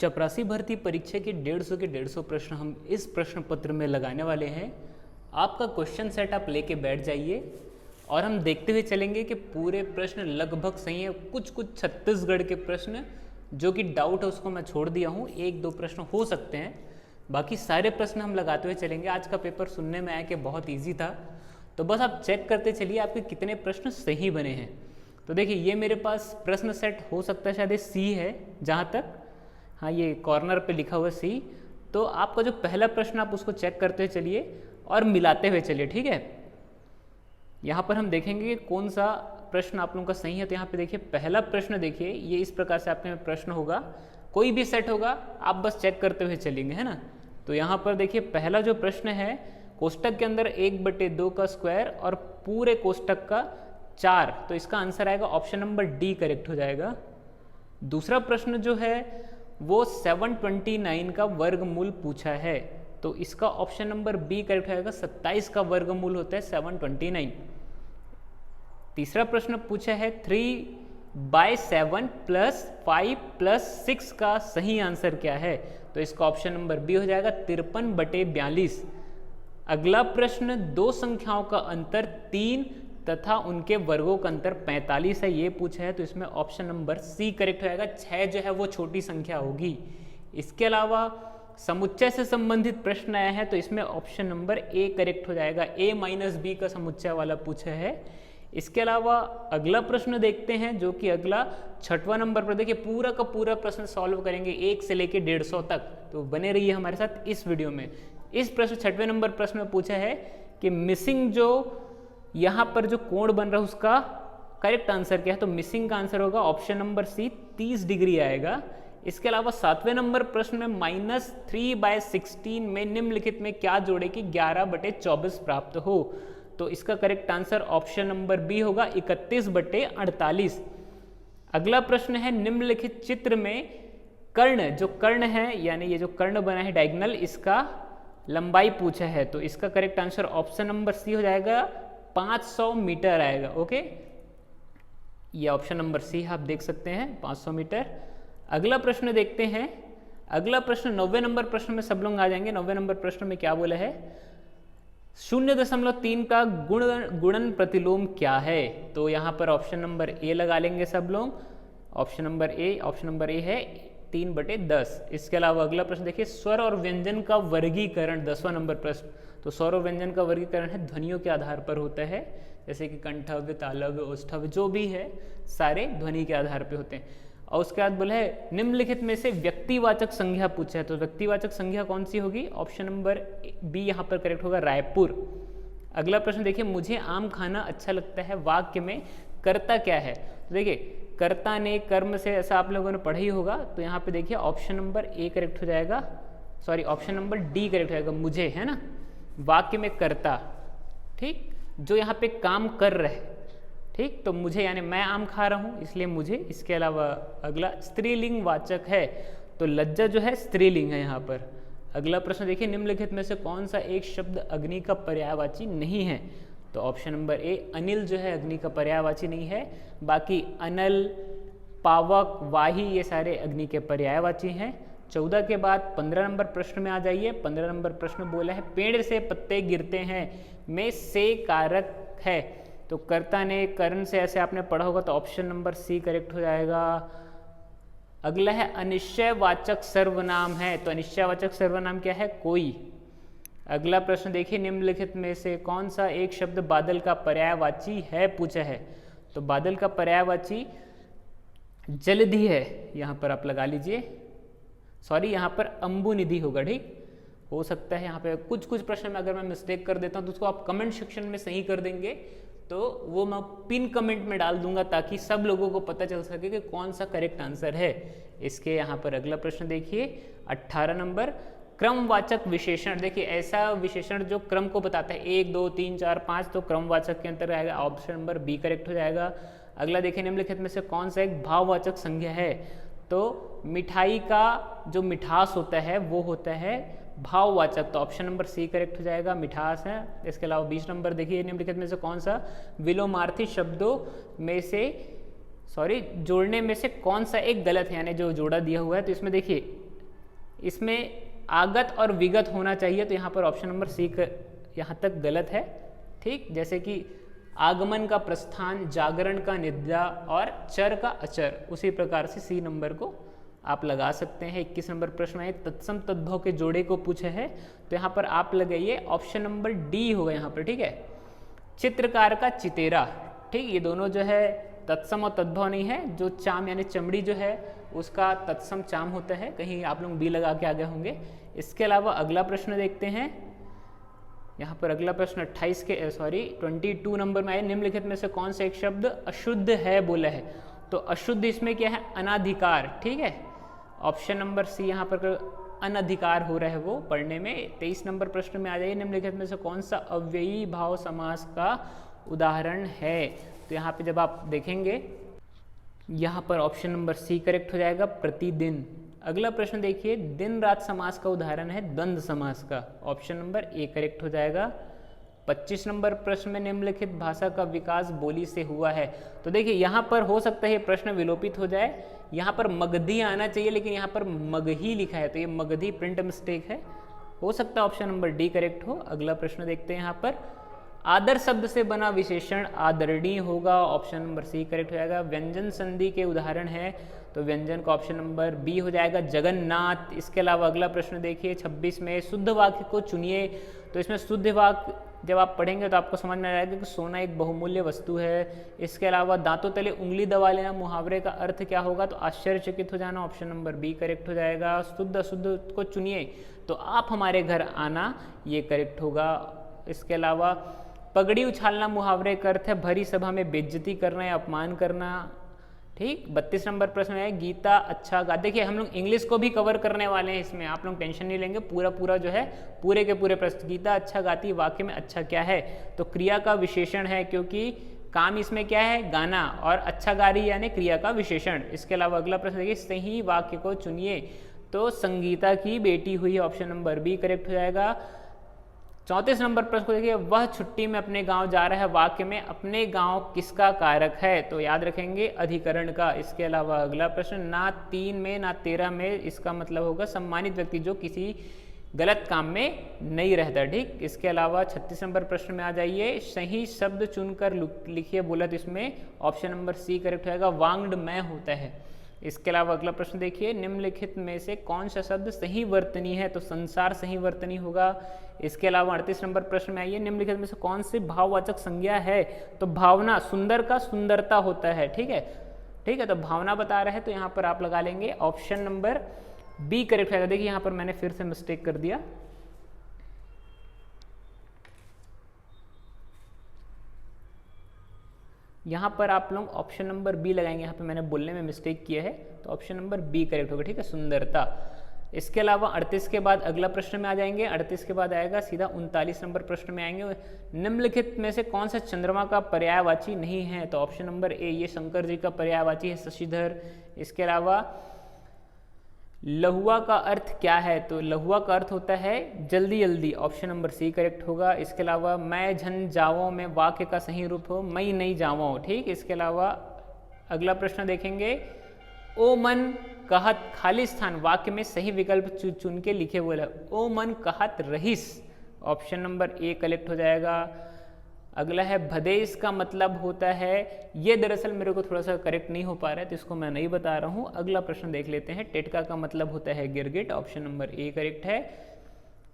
चपरासी भर्ती परीक्षा के 150 प्रश्न हम इस प्रश्न पत्र में लगाने वाले हैं। आपका क्वेश्चन सेट आप लेके बैठ जाइए और हम देखते हुए चलेंगे कि पूरे प्रश्न लगभग सही है। कुछ छत्तीसगढ़ के प्रश्न जो कि डाउट है उसको मैं छोड़ दिया हूँ, एक दो प्रश्न हो सकते हैं, बाकी सारे प्रश्न हम लगाते हुए चलेंगे। आज का पेपर सुनने में आया कि बहुत ईजी था, तो बस आप चेक करते चलिए आपके कितने प्रश्न सही बने हैं। तो देखिए ये मेरे पास प्रश्न सेट हो सकता है शायद ये सी है जहाँ तक, हाँ ये कॉर्नर पे लिखा हुआ सी। तो आपका जो पहला प्रश्न आप उसको चेक करते हुए चलिए और मिलाते हुए चलिए, ठीक है। यहाँ पर हम देखेंगे कि कौन सा प्रश्न आप लोगों का सही है। तो यहाँ पे देखिए पहला प्रश्न, देखिए ये इस प्रकार से आपके में प्रश्न होगा, कोई भी सेट होगा, आप बस चेक करते हुए चलेंगे, है ना। तो यहाँ पर देखिए पहला जो प्रश्न है, कोष्टक के अंदर 1/2 का स्क्वायर और पूरे कोष्टक का 4, तो इसका आंसर आएगा ऑप्शन नंबर डी करेक्ट हो जाएगा। दूसरा प्रश्न जो है वो 729 का वर्गमूल पूछा है, तो इसका ऑप्शन नंबर बी करेक्ट हो जाएगा। 27 का वर्गमूल होता है 729। तीसरा प्रश्न पूछा है 3/7 + 5 + 6 का सही आंसर क्या है, तो इसका ऑप्शन नंबर बी हो जाएगा 53/42। अगला प्रश्न दो संख्याओं का अंतर 3 तथा उनके वर्गों का अंतर 45 है, ये पूछा है, तो इसमें ऑप्शन नंबर सी करेक्ट हो जाएगा। 6 जो है वो छोटी संख्या होगी। इसके अलावा समुच्चय से संबंधित प्रश्न आया है, तो इसमें ऑप्शन नंबर ए करेक्ट हो जाएगा। a - b का समुच्चय वाला पूछा है। इसके अलावा अगला प्रश्न देखते हैं, जो कि अगला 6वां नंबर पर। देखिए पूरा का पूरा प्रश्न सॉल्व करेंगे 1 से लेके 150 तक, तो बने रहिए हमारे साथ इस वीडियो में। इस प्रश्न 6वें नंबर प्रश्न में पूछा है कि मिसिंग जो यहाँ पर जो कोण बन रहा है उसका करेक्ट आंसर क्या है, तो मिसिंग का आंसर होगा ऑप्शन नंबर सी 30 डिग्री आएगा। इसके अलावा 7वें नंबर प्रश्न में -3/16 में निम्नलिखित में क्या जोड़े कि 11/24 प्राप्त हो, तो इसका correct answer option number B होगा 31/48। अगला प्रश्न है निम्नलिखित चित्र में कर्ण, जो कर्ण है यानी ये जो कर्ण बना है डायगोनल, इसका लंबाई पूछा है, तो इसका correct answer option number C हो जाएगा 500 मीटर आएगा। ओके, ये ऑप्शन नंबर सी आप देख सकते हैं 500 मीटर। अगला प्रश्न देखते हैं। अगला प्रश्न 9वें नंबर प्रश्न में सब लोग आ जाएंगे। 9वें नंबर प्रश्न में क्या बोला है, 0.3 का गुणन प्रतिलोम क्या है, तो यहाँ पर ऑप्शन नंबर ए लगा लेंगे सब लोग। ऑप्शन नंबर ए है 3/10। इसके अलावा अगला प्रश्न देखिए, स्वर और व्यंजन का वर्गीकरण, 10वां नंबर प्रश्न। तो स्वर और व्यंजन का वर्गीकरण है ध्वनियों के आधार पर होता है, जैसे कि कंठव्य, तालव्य, ओष्ठव्य जो भी है सारे ध्वनि के आधार पर होते हैं। और उसके बाद बोला है निम्नलिखित में से व्यक्तिवाचक संज्ञा पूछा है, तो व्यक्तिवाचक संज्ञा कौन सी होगी, ऑप्शन नंबर बी यहाँ पर करेक्ट होगा रायपुर। अगला प्रश्न देखिए, मुझे आम खाना अच्छा लगता है, वाक्य में कर्ता क्या है, तो देखिए कर्ता ने कर्म से, ऐसा आप लोगों ने पढ़ा ही होगा, तो यहाँ पे देखिए ऑप्शन नंबर ए करेक्ट हो जाएगा, sorry option number D correct हो जाएगा, मुझे, है ना। वाक्य में कर्ता, ठीक, जो यहाँ पे काम कर रहे, ठीक, तो मुझे यानी मैं आम खा रहा हूँ इसलिए मुझे। इसके अलावा अगला स्त्रीलिंग वाचक है, तो लज्जा जो है स्त्रीलिंग है यहाँ पर। अगला प्रश्न देखिए, निम्नलिखित में से कौन सा एक शब्द अग्नि का पर्यायवाची नहीं है, तो ऑप्शन नंबर ए अनिल जो है अग्नि का पर्यायवाची नहीं है, बाकी अनल, पावक, वाही ये सारे अग्नि के पर्यायवाची हैं। 14 के बाद 15 नंबर प्रश्न में आ जाइए। 15 नंबर प्रश्न बोला है पेड़ से पत्ते गिरते हैं में से कारक है, तो कर्ता ने कर्ण से, ऐसे आपने पढ़ा होगा, तो ऑप्शन नंबर सी करेक्ट हो जाएगा। अगला है अनिश्चयवाचक सर्वनाम है, तो अनिश्चयवाचक सर्वनाम क्या है, कोई। अगला प्रश्न देखिए, निम्नलिखित में से कौन सा एक शब्द बादल का पर्यायवाची है पूछा है, तो बादल का पर्यायवाची जलधि है, यहाँ पर आप लगा लीजिए, सॉरी यहाँ पर अम्बुनिधि होगा, ठीक हो सकता है। यहाँ पे कुछ प्रश्न में अगर मैं मिस्टेक कर देता हूँ तो उसको आप कमेंट सेक्शन में सही कर देंगे, तो वो मैं पिन कमेंट में डाल दूंगा ताकि सब लोगों को पता चल सके कि कौन सा करेक्ट आंसर है। इसके यहाँ पर अगला प्रश्न देखिए 18 नंबर, क्रमवाचक विशेषण। देखिए ऐसा विशेषण जो क्रम को बताता है, 1 2 3 4 5, तो क्रमवाचक के अंतर्गत आएगा, ऑप्शन नंबर बी करेक्ट हो जाएगा। अगला देखिए, निम्नलिखित में से कौन सा एक भाववाचक संज्ञा है, तो मिठाई का जो मिठास होता है वो होता है भाववाचक, तो ऑप्शन नंबर सी करेक्ट हो जाएगा, मिठास है। इसके अलावा 20 नंबर देखिए, निम्नलिखित में से कौन सा विलोमार्थी शब्दों में से, सॉरी जोड़ने में से कौन सा एक गलत है, यानी जो जोड़ा दिया हुआ है, तो इसमें देखिए इसमें आगत और विगत होना चाहिए, तो यहाँ पर ऑप्शन नंबर सी यहाँ तक गलत है। ठीक, जैसे कि आगमन का प्रस्थान, जागरण का निद्रा और चर का अचर, उसी प्रकार से सी नंबर को आप लगा सकते हैं। 21 नंबर प्रश्न में तत्सम तद्भव के जोड़े को पूछे है, तो यहाँ पर आप लगाइए ऑप्शन नंबर डी होगा यहाँ पर। ठीक है, चित्रकार का चितेरा। ठीक, ये दोनों जो है तत्सम और तद्भव नहीं है, जो चाम यानी चमड़ी जो है उसका तत्सम चाम होता है, कहीं आप लोग बी लगा के आगे होंगे। इसके अलावा अगला प्रश्न देखते हैं, यहाँ पर अगला प्रश्न 22 नंबर में आए, निम्नलिखित में से कौन सा एक शब्द अशुद्ध है बोला है, तो अशुद्ध इसमें क्या है, अनाधिकार। ठीक है, ऑप्शन नंबर सी यहाँ पर अनधिकार हो रहा है वो पढ़ने में। 23 नंबर प्रश्न में आ जाइए, निम्नलिखित में से कौन सा अव्ययी भाव समास का उदाहरण है, तो यहाँ पे जब आप देखेंगे यहाँ पर ऑप्शन नंबर सी करेक्ट हो जाएगा, प्रतिदिन। अगला प्रश्न देखिए, दिन रात समास का उदाहरण है द्वंद्व समास का, ऑप्शन नंबर ए करेक्ट हो जाएगा। 25 नंबर प्रश्न में निम्नलिखित भाषा का विकास बोली से हुआ है, तो देखिए यहाँ पर हो सकता है ये प्रश्न विलोपित हो जाए, यहाँ पर मगधी आना चाहिए लेकिन यहाँ पर मगही लिखा है, तो ये मगधी प्रिंट मिस्टेक है, हो सकता है ऑप्शन नंबर डी करेक्ट हो। अगला प्रश्न देखते हैं, यहाँ पर आदर शब्द से बना विशेषण आदरणीय होगा, ऑप्शन नंबर सी करेक्ट हो जाएगा। व्यंजन संधि के उदाहरण है, तो व्यंजन का ऑप्शन नंबर बी हो जाएगा, जगन्नाथ। इसके अलावा अगला प्रश्न देखिए 26 में, शुद्ध वाक्य को चुनिए, तो इसमें शुद्ध वाक्य जब आप पढ़ेंगे तो आपको समझ में आएगा कि सोना एक बहुमूल्य वस्तु है। इसके अलावा दांतों तले उंगली दबा लेना मुहावरे का अर्थ क्या होगा, तो आश्चर्यचकित हो जाना, ऑप्शन नंबर बी करेक्ट हो जाएगा। शुद्ध अशुद्ध को चुनिए, तो आप हमारे घर आना, ये करेक्ट होगा। इसके अलावा पगड़ी उछालना मुहावरे का अर्थ है भरी सभा में बेइज्जती करना या अपमान करना। ठीक, 32 नंबर प्रश्न है, गीता अच्छा गा। देखिए हम लोग इंग्लिश को भी कवर करने वाले हैं इसमें, आप लोग टेंशन नहीं लेंगे, पूरा जो है पूरे के पूरे प्रश्न। गीता अच्छा गाती, वाक्य में अच्छा क्या है, तो क्रिया का विशेषण है, क्योंकि काम इसमें क्या है, गाना, और अच्छा गा रही यानी क्रिया का विशेषण। इसके अलावा अगला प्रश्न देखिए, सही वाक्य को चुनिए, तो संगीता की बेटी हुई, ऑप्शन नंबर बी करेक्ट हो जाएगा। 34 नंबर प्रश्न को देखिए, वह छुट्टी में अपने गांव जा रहा है, वाक्य में अपने गांव किसका कारक है, तो याद रखेंगे अधिकरण का। इसके अलावा अगला प्रश्न, ना 3 में ना 13 में, इसका मतलब होगा सम्मानित व्यक्ति जो किसी गलत काम में नहीं रहता। ठीक, इसके अलावा 36 नंबर प्रश्न में आ जाइए, सही शब्द चुनकर लिखिए बोला, तो इसमें ऑप्शन नंबर सी करेक्ट होगा, वांग्मय होता है। इसके अलावा अगला प्रश्न देखिए, निम्नलिखित में से कौन सा शब्द सही वर्तनी है, तो संसार सही वर्तनी होगा। इसके अलावा 38 नंबर प्रश्न में आइए, निम्नलिखित में से कौन सी भाववाचक संज्ञा है, तो भावना, सुंदर का सुंदरता होता है। ठीक है, तो भावना बता रहे हैं, तो यहाँ पर आप लगा लेंगे ऑप्शन नंबर बी करेक्ट है। देखिए यहाँ पर मैंने फिर से मिस्टेक कर दिया, यहाँ पर आप लोग ऑप्शन नंबर बी लगाएंगे, यहाँ पे मैंने बोलने में मिस्टेक किया है, तो ऑप्शन नंबर बी करेक्ट होगा। ठीक है, सुंदरता। इसके अलावा 38 के बाद अगला प्रश्न में आ जाएंगे, 38 के बाद आएगा सीधा 39 नंबर प्रश्न में आएंगे, निम्नलिखित में से कौन सा चंद्रमा का पर्यायवाची नहीं है, तो ऑप्शन नंबर ए, ये शंकर जी का पर्यायवाची है, शशिधर। इसके अलावा लहुआ का अर्थ क्या है, तो लहुआ का अर्थ होता है जल्दी जल्दी, ऑप्शन नंबर सी करेक्ट होगा। इसके अलावा मैं झन जावों में वाक्य का सही रूप हो मैं नहीं जावों। ठीक, इसके अलावा अगला प्रश्न देखेंगे, ओ मन कहत खाली स्थान, वाक्य में सही विकल्प चुन के लिखे बोला, ओ मन कहत रहीस, ऑप्शन नंबर ए करेक्ट हो जाएगा। अगला है भदेश का मतलब होता है, ये दरअसल मेरे को थोड़ा सा करेक्ट नहीं हो पा रहा है, तो इसको मैं नहीं बता रहा हूँ। अगला प्रश्न देख लेते हैं, टेटका का मतलब होता है गिरगिट, ऑप्शन नंबर ए करेक्ट है।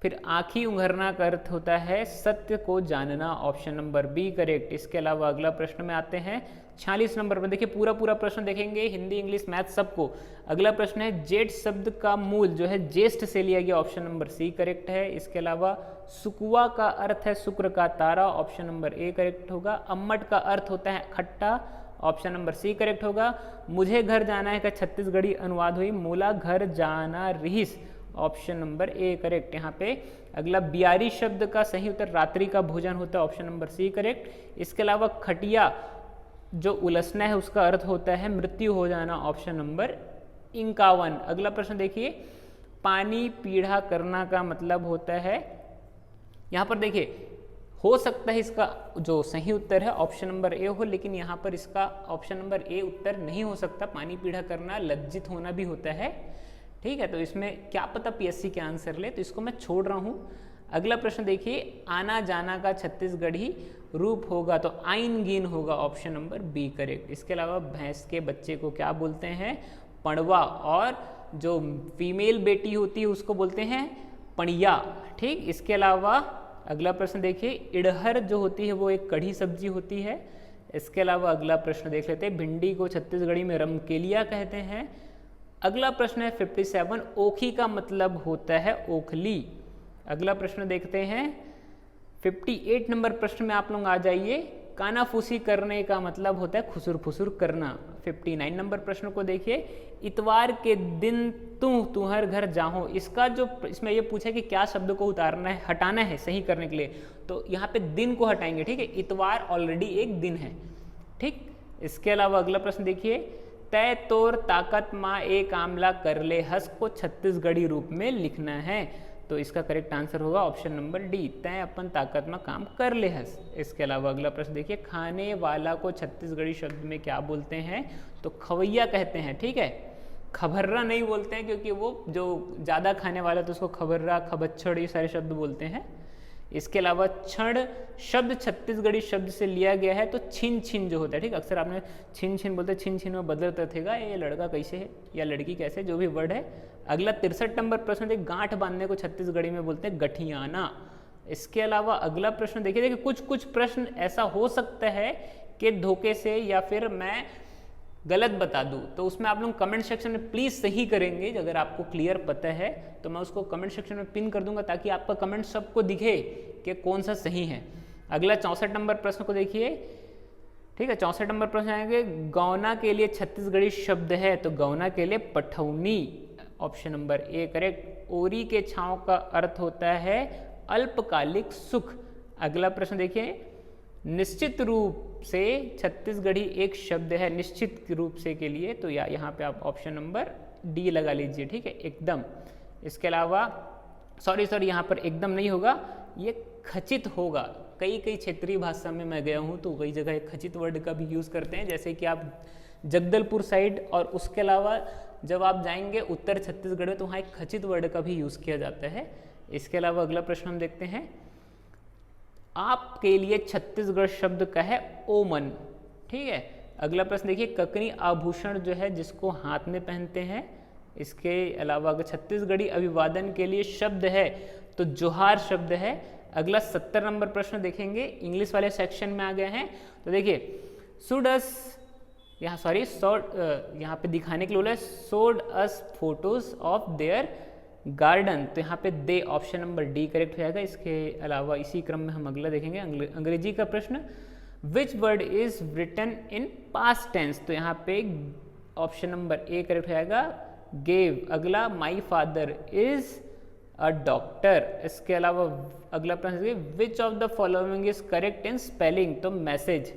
फिर आँखी उंघरना का अर्थ होता है सत्य को जानना, ऑप्शन नंबर बी करेक्ट। इसके अलावा अगला प्रश्न में आते हैं 46 नंबर पर, देखिए पूरा प्रश्न देखेंगे, हिंदी इंग्लिश मैथ सबको। अगला प्रश्न है जेठ शब्द का मूल जो है ज्येष्ठ से लिया गया, ऑप्शन नंबर सी करेक्ट है। इसके अलावा सुकुआ का अर्थ है शुक्र का तारा, ऑप्शन नंबर ए करेक्ट होगा। अम्मट का अर्थ होता है खट्टा, ऑप्शन नंबर सी करेक्ट होगा। मुझे घर जाना है का छत्तीसगढ़ी अनुवाद हुई मूला घर जाना रहीस, ऑप्शन नंबर ए करेक्ट। यहाँ पे अगला बियारी शब्द का सही उत्तर रात्रि का भोजन होता है, ऑप्शन नंबर सी करेक्ट। इसके अलावा खटिया जो उलझना है उसका अर्थ होता है मृत्यु हो जाना, ऑप्शन नंबर 51। अगला प्रश्न देखिए, पानी पीढ़ा करना का मतलब होता है, यहाँ पर देखिए हो सकता है इसका जो सही उत्तर है ऑप्शन नंबर ए हो, लेकिन यहाँ पर इसका ऑप्शन नंबर ए उत्तर नहीं हो सकता। पानी पीढ़ा करना लज्जित होना भी होता है। ठीक है, तो इसमें क्या पता पीएससी के आंसर ले, तो इसको मैं छोड़ रहा हूँ। अगला प्रश्न देखिए, आना जाना का छत्तीसगढ़ी रूप होगा तो आइन गीन होगा, ऑप्शन नंबर बी करेक्ट। इसके अलावा भैंस के बच्चे को क्या बोलते हैं, पड़वा, और जो फीमेल बेटी होती है उसको बोलते हैं पणिया। ठीक, इसके अलावा अगला प्रश्न देखिए, इड़हर जो होती है वो एक कढ़ी सब्जी होती है। इसके अलावा अगला प्रश्न देख लेते हैं, भिंडी को छत्तीसगढ़ी में रमकेलिया कहते हैं। अगला प्रश्न है 57, ओखी का मतलब होता है ओखली। अगला प्रश्न देखते हैं 58 नंबर प्रश्न में आप लोग आ जाइए, कानाफूसी करने का मतलब होता है खुसुर फुसुर करना। 59 नंबर प्रश्न को देखिए, इतवार के दिन तुम्हार घर जाओ, इसका जो इसमें ये पूछा कि क्या शब्द को उतारना है, हटाना है सही करने के लिए, तो यहाँ पे दिन को हटाएंगे। ठीक है, इतवार ऑलरेडी एक दिन है। ठीक, इसके अलावा अगला प्रश्न देखिए, तय तोर ताकत माँ एक आमला कर ले हंस को छत्तीसगढ़ी रूप में लिखना है, तो इसका करेक्ट आंसर होगा ऑप्शन नंबर डी, तय अपन ताकत में काम कर ले हंस। इसके अलावा अगला प्रश्न देखिए, खाने वाला को छत्तीसगढ़ी शब्द में क्या बोलते हैं, तो खवैया कहते हैं। ठीक है, खबर्रा नहीं बोलते हैं क्योंकि वो जो ज़्यादा खाने वाला तो उसको खबर्रा, खबच्छड़, ये सारे शब्द बोलते हैं। इसके अलावा क्षण शब्द छत्तीसगढ़ी शब्द से लिया गया है, तो छिन छिन जो होता है, ठीक, अक्सर आपने छिन छिन बोलते, छिन छिन में बदलता रहेगा, ये लड़का कैसे है या लड़की कैसे, जो भी वर्ड है। अगला 63 नंबर प्रश्न देखिए, गांठ बांधने को छत्तीसगढ़ी में बोलते हैं गठियाना। इसके अलावा अगला प्रश्न देखिए कुछ प्रश्न ऐसा हो सकता है कि धोखे से या फिर मैं गलत बता दूं, तो उसमें आप लोग कमेंट सेक्शन में प्लीज़ सही करेंगे। अगर आपको क्लियर पता है तो मैं उसको कमेंट सेक्शन में पिन कर दूंगा ताकि आपका कमेंट सबको दिखे कि कौन सा सही है। अगला 64 नंबर प्रश्न को देखिए, ठीक है, 64 नंबर प्रश्न आएंगे, गौना के लिए छत्तीसगढ़ी शब्द है, तो गौना के लिए पठौनी, ऑप्शन नंबर ए करेक्ट। ओरी के छांव का अर्थ होता है अल्पकालिक सुख। अगला प्रश्न देखिए, निश्चित रूप से छत्तीसगढ़ी एक शब्द है निश्चित रूप से के लिए, तो यहाँ पे आप ऑप्शन नंबर डी लगा लीजिए। ठीक है, एकदम। इसके अलावा सॉरी यहाँ पर एकदम नहीं होगा, ये खचित होगा। कई क्षेत्रीय भाषा में मैं गया हूँ तो कई जगह खचित वर्ड का भी यूज़ करते हैं, जैसे कि आप जगदलपुर साइड, और उसके अलावा जब आप जाएंगे उत्तर छत्तीसगढ़ में तो वहाँ एक खचित वर्ड का भी यूज़ किया जाता है। इसके अलावा अगला प्रश्न हम देखते हैं, आपके लिए छत्तीसगढ़ शब्द का है ओमन। ठीक है, अगला प्रश्न देखिए, ककनी आभूषण जो है जिसको हाथ में पहनते हैं। इसके अलावा अगर छत्तीसगढ़ी अभिवादन के लिए शब्द है तो जोहार शब्द है। अगला 70 नंबर प्रश्न देखेंगे, इंग्लिश वाले सेक्शन में आ गए हैं, तो देखिए सुडस यहाँ यहाँ पे दिखाने के लिए बोला है showed us photos of their garden, तो यहाँ पे दे, ऑप्शन नंबर डी करेक्ट हो जाएगा। इसके अलावा इसी क्रम में हम अगला देखेंगे, अंग्रेजी का प्रश्न, which word is written in past tense, तो यहाँ पे ऑप्शन नंबर ए करेक्ट हो जाएगा, गेव। अगला my father is a doctor. इसके अलावा अगला प्रश्न देखिए, which of the following is correct in spelling, तो मैसेज।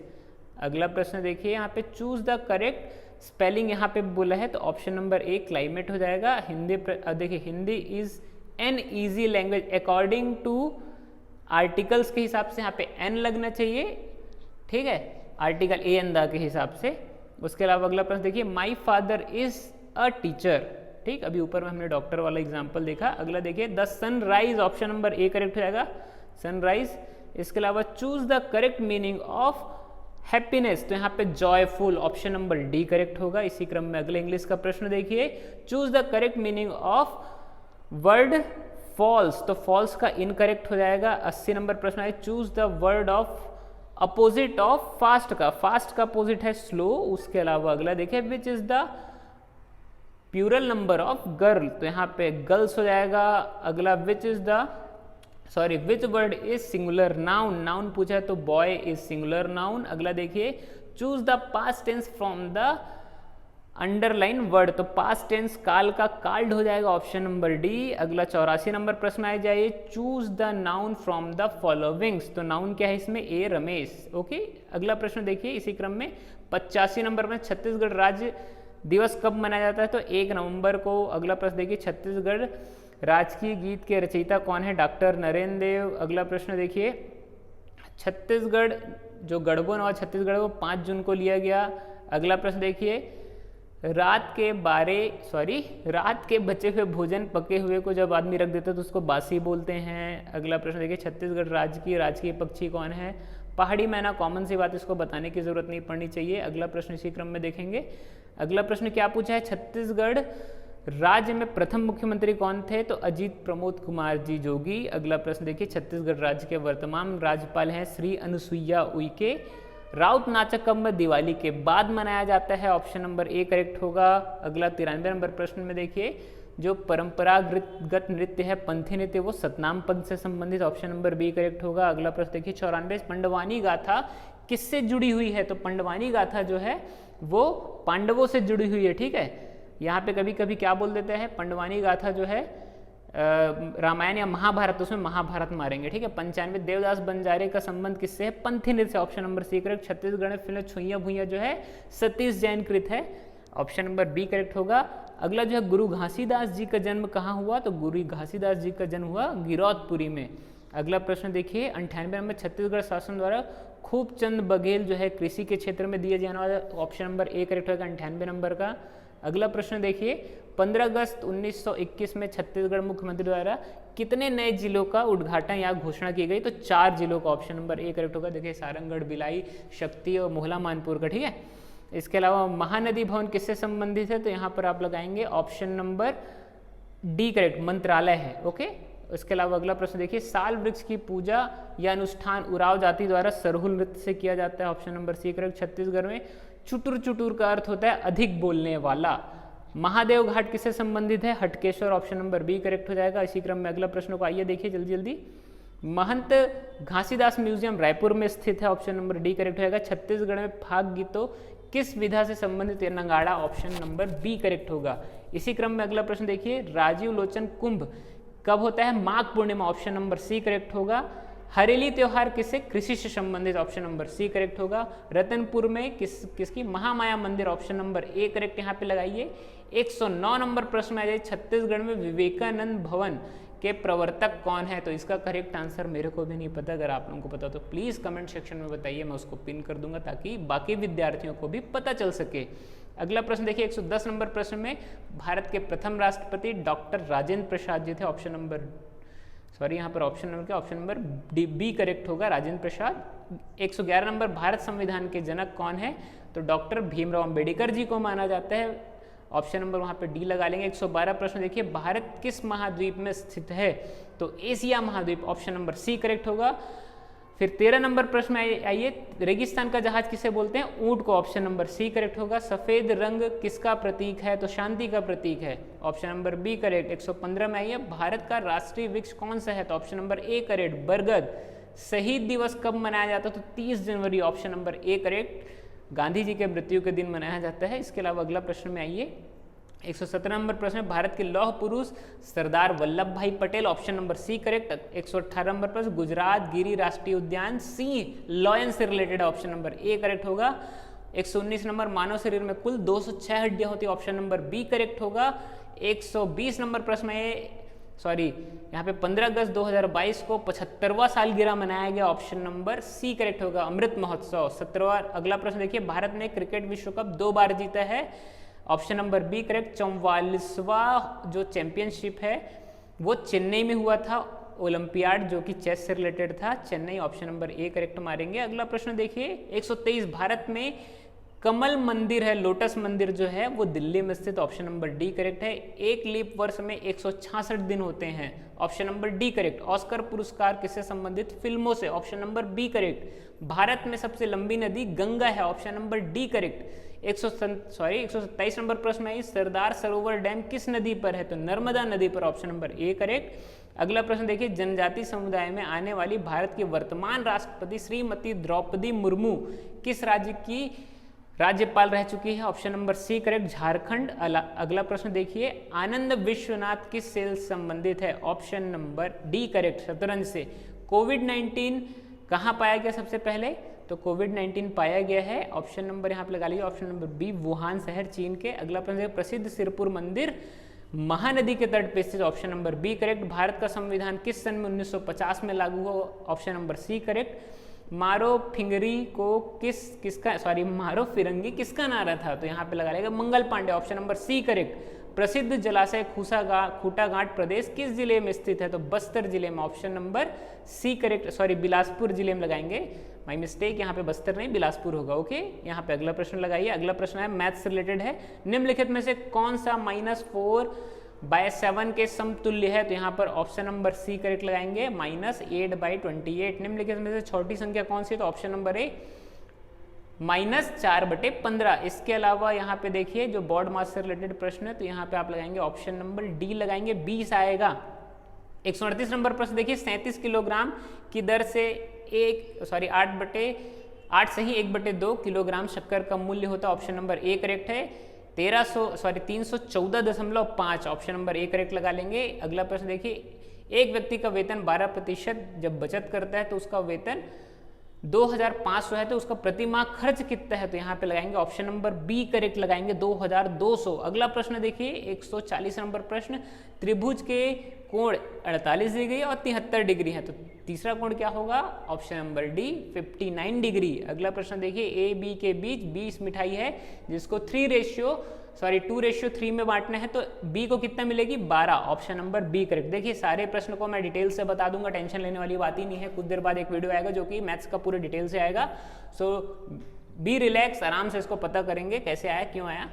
अगला प्रश्न देखिए, यहाँ पे चूज द करेक्ट स्पेलिंग यहाँ पे बोला है, तो ऑप्शन नंबर ए क्लाइमेट हो जाएगा। हिंदी देखिए, Hindi is an easy language according to articles के हिसाब से यहाँ पे एन लगना चाहिए। ठीक है, आर्टिकल ए एन द के हिसाब से। उसके अलावा अगला प्रश्न देखिए, my father is a teacher. ठीक, अभी ऊपर में हमने डॉक्टर वाला एग्जाम्पल देखा। अगला देखिए, the sunrise, option number A correct हो जाएगा, सनराइज। इसके अलावा choose the correct meaning of happiness, तो यहाँ पे joyful, option number D correct होगा। इसी क्रम में अगले इंग्लिश का प्रश्न देखिए, choose the correct meaning of word false, तो फॉल्स का इनकरेक्ट हो जाएगा। 80 नंबर प्रश्न है, choose the word of opposite of fast का, फास्ट का अपोजिट है स्लो। उसके अलावा अगला देखिए, which is the plural number of girl, तो यहाँ पे गर्ल्स हो जाएगा। अगला which word is singular noun, noun पूछा है तो बॉय इज सिंगुलर नाउन। अगला देखिए, choose the past tense from the underline word, तो पास्ट टेंस काल का काल्ड हो जाएगा, ऑप्शन नंबर डी। अगला 84 नंबर प्रश्न आ जाइए, choose the noun from the followings, तो नाउन क्या है इसमें, ए रमेश। ओके, अगला प्रश्न देखिए इसी क्रम में 85 नंबर में, छत्तीसगढ़ राज्य दिवस कब मनाया जाता है, तो 1 नवंबर को। अगला प्रश्न देखिए, छत्तीसगढ़ राजकीय गीत के रचयिता कौन है, डॉक्टर नरेंद्र देव। अगला प्रश्न देखिए, छत्तीसगढ़ जो गढ़बो नवा छत्तीसगढ़ वो 5 जून को लिया गया। अगला प्रश्न देखिए, रात के बचे हुए भोजन पके हुए को जब आदमी रख देता है तो उसको बासी बोलते हैं। अगला प्रश्न देखिए, छत्तीसगढ़ राज्य की राजकीय पक्षी कौन है? पहाड़ी मैना। कॉमन सी बात, इसको बताने की जरूरत नहीं पड़नी चाहिए। अगला प्रश्न इसी क्रम में देखेंगे। अगला प्रश्न क्या पूछा है? छत्तीसगढ़ राज्य में प्रथम मुख्यमंत्री कौन थे? तो अजीत प्रमोद कुमार जी जोगी। अगला प्रश्न देखिए, छत्तीसगढ़ राज्य के वर्तमान राज्यपाल हैं श्री अनुसुईया उइके। राउत नाचक कब दिवाली के बाद मनाया जाता है? ऑप्शन नंबर ए करेक्ट होगा। अगला 93 नंबर प्रश्न में देखिए, जो परंपरागत नृत्य है पंथी नृत्य, वो सतनाम पंथ से संबंधित। ऑप्शन नंबर बी करेक्ट होगा। अगला प्रश्न देखिए 94, पंडवानी गाथा किससे जुड़ी हुई है? तो पंडवानी गाथा जो है वो पांडवों से जुड़ी हुई है। ठीक है, यहाँ पे कभी कभी क्या बोल देते हैं, पंडवानी गाथा जो है रामायण या महाभारत, उसमें महाभारत मारेंगे। ठीक है, 95, देवदास बंजारे का संबंध किससे है? पंथी नृत्य से। Option number C correct. Chhattisgarh में फिल्म छुइया भुइया जो है सतीश जैन कृत है। ऑप्शन नंबर बी करेक्ट होगा। अगला जो है, गुरु घासीदास जी का जन्म कहाँ हुआ? तो गुरु घासीदास जी का जन्म हुआ गिरौदपुरी में। अगला प्रश्न देखिए 98 नंबर, छत्तीसगढ़ शासन द्वारा खूब चंद बघेल जो है कृषि के क्षेत्र में दिए जाने वाला। ऑप्शन नंबर ए करेक्ट होगा 98 नंबर का। अगला प्रश्न देखिए, 15 अगस्त 1921 में छत्तीसगढ़ मुख्यमंत्री द्वारा कितने नए जिलों का उद्घाटन या घोषणा की गई? तो 4 जिलों का। ऑप्शन नंबर ए करेक्ट होगा। देखिए, सारंगढ़, भिलाई, शक्ति और मोहला मानपुर का। ठीक है, इसके अलावा महानदी भवन किससे संबंधित है? तो यहाँ पर आप लगाएंगे ऑप्शन नंबर डी करेक्ट, मंत्रालय है। ओके, इसके अलावा अगला प्रश्न देखिए, साल वृक्ष की पूजा या अनुष्ठान उराव जाति द्वारा सरहुल नृत्य से किया जाता है। Option number C correct. Chhattisgarh में चुटुर चुटुर का अर्थ होता है अधिक बोलने वाला। महादेव घाट किससे संबंधित है? Hatkeshwar. Option number B correct हो जाएगा। इसी क्रम में अगला प्रश्न को आइए देखिए जल्दी जल्दी। महंत घासीदास म्यूजियम रायपुर में स्थित है। ऑप्शन नंबर डी करेक्ट हो जाएगा। छत्तीसगढ़ में फाग गीतों किस विधा से संबंधित है? नगाड़ा। ऑप्शन नंबर बी करेक्ट होगा। इसी क्रम में अगला प्रश्न देखिए, राजीव लोचन कुंभ कब होता है? Magh Purnima. Option number C correct होगा। हरेली त्योहार किससे? कृषि से संबंधित। ऑप्शन नंबर सी करेक्ट होगा। रतनपुर में किसकी? महामाया मंदिर। ऑप्शन नंबर ए करेक्ट यहाँ पे लगाइए। 109 नंबर प्रश्न आ जाए, छत्तीसगढ़ में विवेकानंद भवन के प्रवर्तक कौन है? तो इसका करेक्ट आंसर मेरे को भी नहीं पता, अगर आप लोगों को पता तो प्लीज़ कमेंट सेक्शन में बताइए, मैं उसको पिन कर दूंगा ताकि बाकी विद्यार्थियों को भी पता चल सके। अगला प्रश्न देखिए 110 नंबर प्रश्न में, भारत के प्रथम राष्ट्रपति डॉक्टर राजेंद्र प्रसाद जी थे। ऑप्शन नंबर यहाँ पर ऑप्शन नंबर क्या? ऑप्शन नंबर बी करेक्ट होगा, राजेंद्र प्रसाद। 111 नंबर, भारत संविधान के जनक कौन है? तो डॉक्टर भीमराव अंबेडकर जी को माना जाता है। ऑप्शन नंबर वहाँ पे डी लगा लेंगे। 112 प्रश्न देखिए, भारत किस महाद्वीप में स्थित है? तो एशिया महाद्वीप। ऑप्शन नंबर सी करेक्ट होगा। फिर 13 नंबर प्रश्न में आइए, रेगिस्तान का जहाज किसे बोलते हैं? ऊंट को। ऑप्शन नंबर सी करेक्ट होगा। सफेद रंग किसका प्रतीक है? तो शांति का प्रतीक है। Option number B correct. 115 में आइए, भारत का राष्ट्रीय वृक्ष कौन सा है? तो ऑप्शन नंबर ए करेक्ट, बरगद। शहीद दिवस कब मनाया जाता है? तो 30 जनवरी। Option number A correct, Gandhi ji के मृत्यु के दिन मनाया जाता है। इसके अलावा अगला प्रश्न में आइए, 117 नंबर प्रश्न, भारत के लौह पुरुष Sardar Vallabhbhai Patel. Option number C correct. 118 number प्रश्न, गुजरात गिरी राष्ट्रीय उद्यान सिंह लॉयन से related. Option number A correct होगा। 119 नंबर, मानव शरीर में कुल 206 हड्डियां होती है। ऑप्शन नंबर बी करेक्ट होगा। 120 नंबर प्रश्न में यहाँ पे 15 अगस्त 2022 को 75वां सालगिरह मनाया गया। ऑप्शन नंबर सी करेक्ट होगा, अमृत महोत्सव। 17वां अगला प्रश्न देखिए, भारत ने क्रिकेट विश्व कप 2 बार जीता है। Option number B correct. 44वां जो चैंपियनशिप है वो चेन्नई में हुआ था, ओलंपियाड जो कि चेस से रिलेटेड था, Chennai. Option number A correct मारेंगे। अगला प्रश्न देखिए 123, भारत में कमल मंदिर है, लोटस मंदिर जो है वो दिल्ली में स्थित। ऑप्शन नंबर डी करेक्ट है। एक लीप वर्ष में 166 दिन होते हैं। Option number D correct. Oscar पुरस्कार किससे संबंधित? फिल्मों से। Option number B correct. Bharat में सबसे लंबी नदी गंगा है। Option number D correct. 127 number प्रश्न में, सरदार सरोवर डैम किस नदी पर है? तो नर्मदा नदी पर। Option number A correct. अगला प्रश्न देखिए, जनजाति समुदाय में आने वाली भारत की वर्तमान राष्ट्रपति श्रीमती द्रौपदी मुर्मू किस राज्य की राज्यपाल रह चुकी है? Option number C correct, Jharkhand. अगला प्रश्न देखिए, आनंद विश्वनाथ किस से संबंधित है? ऑप्शन नंबर डी करेक्ट, शतरंज से। कोविड-19 कहाँ पाया गया सबसे पहले? तो कोविड-19 पाया गया है, ऑप्शन नंबर यहाँ पे लगा लीजिए, ऑप्शन नंबर बी, वुहान शहर चीन के। अगला प्रश्न देखिए, प्रसिद्ध सिरपुर मंदिर महानदी के तट पे स्थित। Option number B correct. Bharat का संविधान किस सन में 1950 में लागू हुआ? Option number C correct. मारो फिंगरी को किसका सॉरी मारो फिरंगी किसका नारा था? तो यहाँ पे लगा रहेगा Mangal Pandey, option number C correct. प्रसिद्ध जलाशय खूटा घाट प्रदेश किस जिले में स्थित है? तो बस्तर जिले में, option number C correct. Sorry Bilaspur जिले में लगाएंगे, माय मिस्टेक, यहाँ पे बस्तर नहीं बिलासपुर होगा। ओके, यहाँ पे अगला प्रश्न लगाइए। अगला प्रश्न है मैथ्स से रिलेटेड है। निम्नलिखित में से कौन सा -4/7 के समतुल्य है? तो यहाँ पर ऑप्शन नंबर सी करेक्ट लगाएंगे, -8/28। निम्नलिखित में से छोटी संख्या कौन सी है? तो ऑप्शन नंबर ए -4/15। इसके अलावा यहाँ पे देखिए जो बोर्ड मास से रिलेटेड प्रश्न है, तो यहाँ पे आप लगाएंगे ऑप्शन नंबर डी लगाएंगे, 20 आएगा। 138 नंबर प्रश्न देखिए, 37 किलोग्राम की दर से 8 से ही 1/2 किलोग्राम शक्कर का मूल्य होता है, ऑप्शन नंबर ए करेक्ट है। 314.5, ऑप्शन नंबर ए करेक्ट लगा लेंगे। अगला प्रश्न देखिए, एक व्यक्ति का वेतन 12% जब बचत करता है तो उसका वेतन 2500 है, तो उसका प्रति माह खर्च कितना है? तो यहाँ पे लगाएंगे ऑप्शन नंबर बी करेक्ट लगाएंगे, 2200। अगला प्रश्न देखिए 140 नंबर प्रश्न, त्रिभुज के कोण 48 डिग्री और 73 डिग्री है, तो तीसरा कोण क्या होगा? Option number D 59 degree. अगला प्रश्न देखिए, ए बी के बीच 20 मिठाई है जिसको 2:3 में बांटना है, तो बी को कितना मिलेगी? 12, ऑप्शन नंबर बी करेक्ट। देखिए सारे प्रश्न को मैं डिटेल से बता दूंगा, टेंशन लेने वाली बात ही नहीं है। कुछ देर बाद एक वीडियो आएगा जो कि मैथ्स का पूरे डिटेल से आएगा, सो बी रिलैक्स, आराम से इसको पता करेंगे कैसे आया, क्यों आया,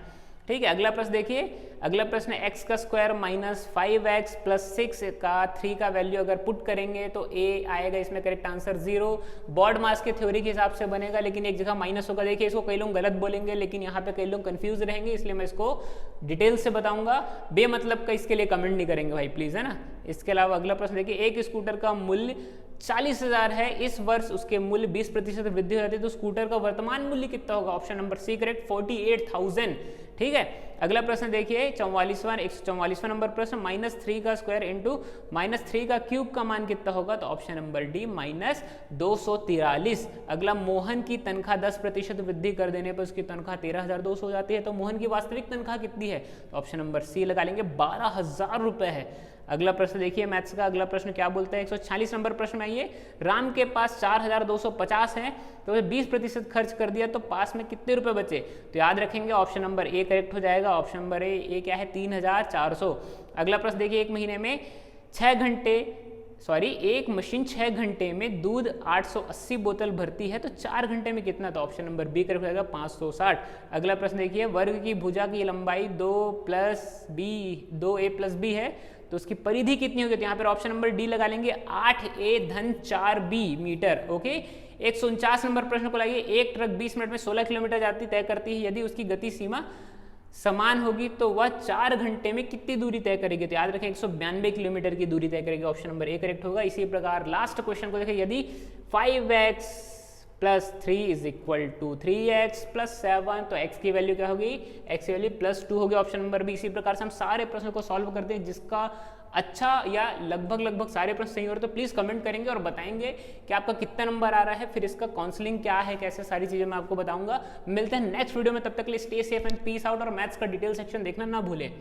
ठीक है। अगला प्रश्न देखिए, अगला प्रश्न x का स्क्वायर -5x + 6 का 3 का वैल्यू अगर पुट करेंगे तो a आएगा, इसमें करेक्ट आंसर 0। बॉर्ड मास के थ्योरी के हिसाब से बनेगा, लेकिन एक जगह माइनस होगा। देखिए इसको कई लोग गलत बोलेंगे, लेकिन यहाँ पे कई लोग कंफ्यूज रहेंगे, इसलिए मैं इसको डिटेल से बताऊंगा। बेमतलब का इसके लिए कमेंट नहीं करेंगे भाई प्लीज, है ना। इसके अलावा अगला प्रश्न देखिए, एक स्कूटर का मूल्य 40,000 है, इस वर्ष उसके मूल्य 20% वृद्धि हो जाती है, तो स्कूटर का वर्तमान मूल्य कितना होगा? ऑप्शन नंबर सी करेक्ट, 48,000, ठीक है। अगला प्रश्न देखिए 144वां नंबर प्रश्न, -3 का स्क्वायर इंटू -3 का क्यूब का मान कितना होगा? तो ऑप्शन नंबर डी -243। अगला, मोहन की तनख्वाह 10% वृद्धि कर देने पर उसकी तनख्वाह 13,200 हो जाती है, तो मोहन की वास्तविक तनख्वाह कितनी है? तो ऑप्शन नंबर सी लगा लेंगे, 12,000 रुपए है। अगला प्रश्न देखिए मैथ्स का, अगला प्रश्न क्या बोलता है? 146 नंबर प्रश्न में आइए, राम के पास 4,250 है, तो 20% खर्च कर दिया, तो पास में कितने रुपए बचे? तो याद रखेंगे ऑप्शन नंबर ए करेक्ट हो जाएगा, ऑप्शन नंबर ए क्या है? 3,400। अगला प्रश्न देखिए, एक महीने में 6 घंटे एक मशीन 6 घंटे में दूध 880 बोतल भरती है, तो 4 घंटे में कितना? तो ऑप्शन नंबर बी करेक्ट हो जाएगा, 560। अगला प्रश्न देखिए, वर्ग की भुजा की लंबाई 2a+b है, तो उसकी परिधि कितनी होगी? तो यहाँ पर ऑप्शन नंबर डी लगा लेंगे, 8a-4b मीटर। ओके, 149 नंबर प्रश्न को लाइए, एक ट्रक 20 मिनट में 16 किलोमीटर जाती तय करती है, यदि उसकी गति सीमा समान होगी तो वह 4 घंटे में कितनी दूरी तय करेगी? तो याद रखें 192 किलोमीटर की दूरी तय करेगी, ऑप्शन नंबर ए करेक्ट होगा। इसी प्रकार लास्ट क्वेश्चन को देखें, यदि 5x + 3 = 3x + 7, तो x की वैल्यू क्या होगी? x की वैल्यू +2 होगी, ऑप्शन नंबर बी। इसी प्रकार से हम सारे प्रश्नों को सॉल्व करते हैं, जिसका अच्छा या लगभग सारे प्रश्न सही हो रहे तो प्लीज़ कमेंट करेंगे और बताएंगे कि आपका कितना नंबर आ रहा है, फिर इसका काउंसलिंग क्या है, कैसे सारी चीज़ें मैं आपको बताऊंगा। मिलते हैं नेक्स्ट वीडियो में, तब तक के लिए stay safe and peace out, और मैथ्स का डिटेल सेक्शन देखना ना भूलें।